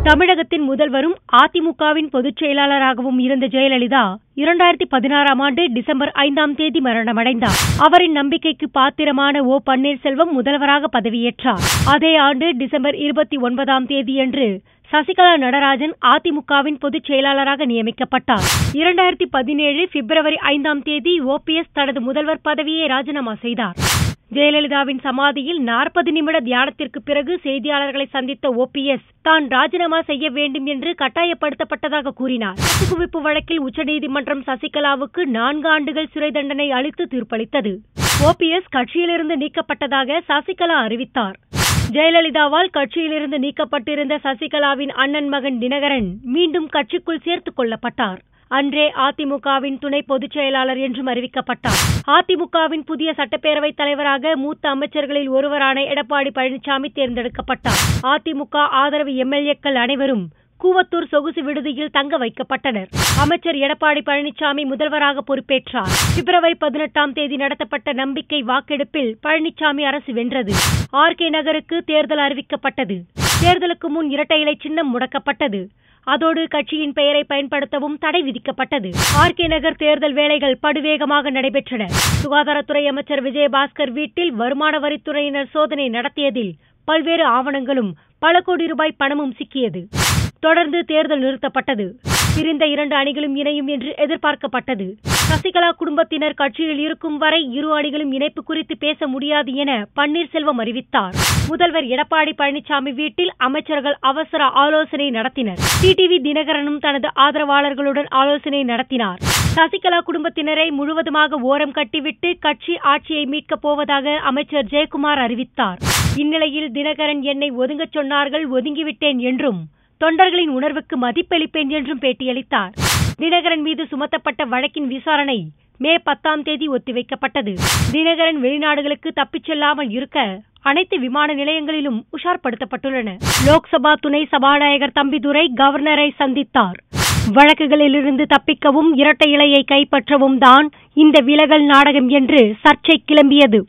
தமிழகத்தின் முதல்வரும் அதிமுகவின் பொதுச் செயலாளராகவும் இருந்த ஜெயலலிதா 2016ஆம் ஆண்டு டிசம்பர் 5ஆம் தேதி மரணமடைந்தார். அவரின் நம்பிக்கைக்கு பாத்திரமான ஓ. பன்னீர்செல்வம் முதல்வராக பதவியேற்றார். அதே ஆண்டு டிசம்பர் 29ஆம் தேதியன்று சசிகலா நடராஜன் அதிமுகவின் பொதுச் செயலாளராக நியமிக்கப்பட்டார். 2017 பிப்ரவரி 5ஆம் தேதி OPS தனது முதல்வர் பதவியை ராஜினாமா செய்தார். ஜெயலலிதாவின் சமாதியில் 40 நிமிட தியானத்திற்கு பிறகு செய்தியாளர்களை சந்தித்த OPS தான் ராஜினாமா செய்ய வேண்டும் என்று கட்டாயப்படுத்தப்பட்டதாக கூறினார். சொத்து குவிப்பு வழக்கில் உச்சநீதிமன்றம் சசிகலாவுக்கு 4 ஆண்டுகள் சிறை தண்டனை அளித்து தீர்ப்பளித்தது. OPS கட்சியிலிருந்து நீக்கப்பட்டதாக சசிகலா அறிவித்தார். ஜெயலலிதாவால் கட்சியிலிருந்து நீக்கப்பட்டிருந்த சசிகலாவின் அண்ணன் மகன் தினகரன் மீண்டும் கட்சிக்குள் சேர்த்துக் கொள்ளப்பட்டார். அன்றே அதிமுகவின் துணை பொதுச் செயலாளர் என்றும் அறிவிக்கப்பட்டார். அதிமுகவின் புதிய சட்டப்பேரவைத் தலைவராக மூத்த அமைச்சர்களில் ஒருவரான எடப்பாடி பழனிசாமி தேர்ந்தெடுக்கப்பட்டார். அதிமுக ஆதரவு MLAக்கள் அனைவரும் கூவத்தூர் சொகுசு விடுதியில் தங்க வைக்கப்பட்டனர். அமைச்சர் எடப்பாடி பழனிசாமி முதல்வராக பொறுப்பேற்றார். பிப்ரவரி 18ஆம் தேதி நடத்தப்பட்ட நம்பிக்கை வாக்கெடுப்பில் பழனிசாமி அரசு வென்றது. RK நகருக்கு தேர்தல் அறிவிக்கப்பட்டது. தேர்தலுக்கு முன் இரட்டை இலை சின்னம் முடக்கப்பட்டது. அதோடு கட்சியின் பெயரை பயன்படுத்தவும் தடை விதிக்கப்பட்டது. RK நகர் தேர்தல் வேலைகள் படுவேகமாக நடைபெற்றன. சுகாதாரத்துறை அமைச்சர் விஜயபாஸ்கர் வீட்டில் வருமான வரித்துறையினர் சோதனை நடத்தியதில் பல்வேறு ஆவணங்களும் பல கோடி ரூபாய் பணமும் சிக்கியது. தொடர்ந்து தேர்தல் நிறுத்தப்பட்டது. பிரிந்த 2 அணிகளும் இணையும் என்று எதிர்பார்க்கப்பட்டது. சசிகலா குடும்பத்தினர் கட்சியில் இருக்கும் வரை இரு அணிகளும் இணைப்பு குறித்து பேச முடியாது என பன்னீர்செல்வம் அறிவித்தார். முதல்வர் எடப்பாடி பழனிசாமி வீட்டில் அமைச்சர்கள் அவசர ஆலோசனை நடத்தினர். TTV தினகரனும் தனது ஆதரவாளர்களுடன் ஆலோசனை நடத்தினார். சசிகலா குடும்பத்தினரை முழுவதுமாக ஓரம் கட்டிவிட்டு கட்சி ஆட்சியை மீட்கப் போவதாக அமைச்சர் ஜெயக்குமார் அறிவித்தார். இந்நிலையில் தினகரன் என்னை ஒதுங்கச் சொன்னார்கள், ஒதுங்கிவிட்டேன் என்றும் தொண்டர்களின் உணர்வுக்கு மதிப்பளிப்பேன் என்றும் பேட்டியளித்தார். தினகரன் மீது சுமத்தப்பட்ட வழக்கின் விசாரணை மே 10ஆம் தேதி ஒத்திவைக்கப்பட்டது. தினகரன் வெளிநாடுகளுக்கு தப்பிச் செல்லாமல் இருக்க அனைத்து விமான நிலையங்களிலும் உஷார்படுத்தப்பட்டுள்ளன. லோக்சபா துணை சபாநாயகர் தம்பிதுரை கவர்னரை சந்தித்தார். வழக்குகளிலிருந்து தப்பிக்கவும் இரட்டை இலையை கைப்பற்றவும் தான் இந்த விலகல் நாடகம் என்று சர்ச்சை கிளம்பியது.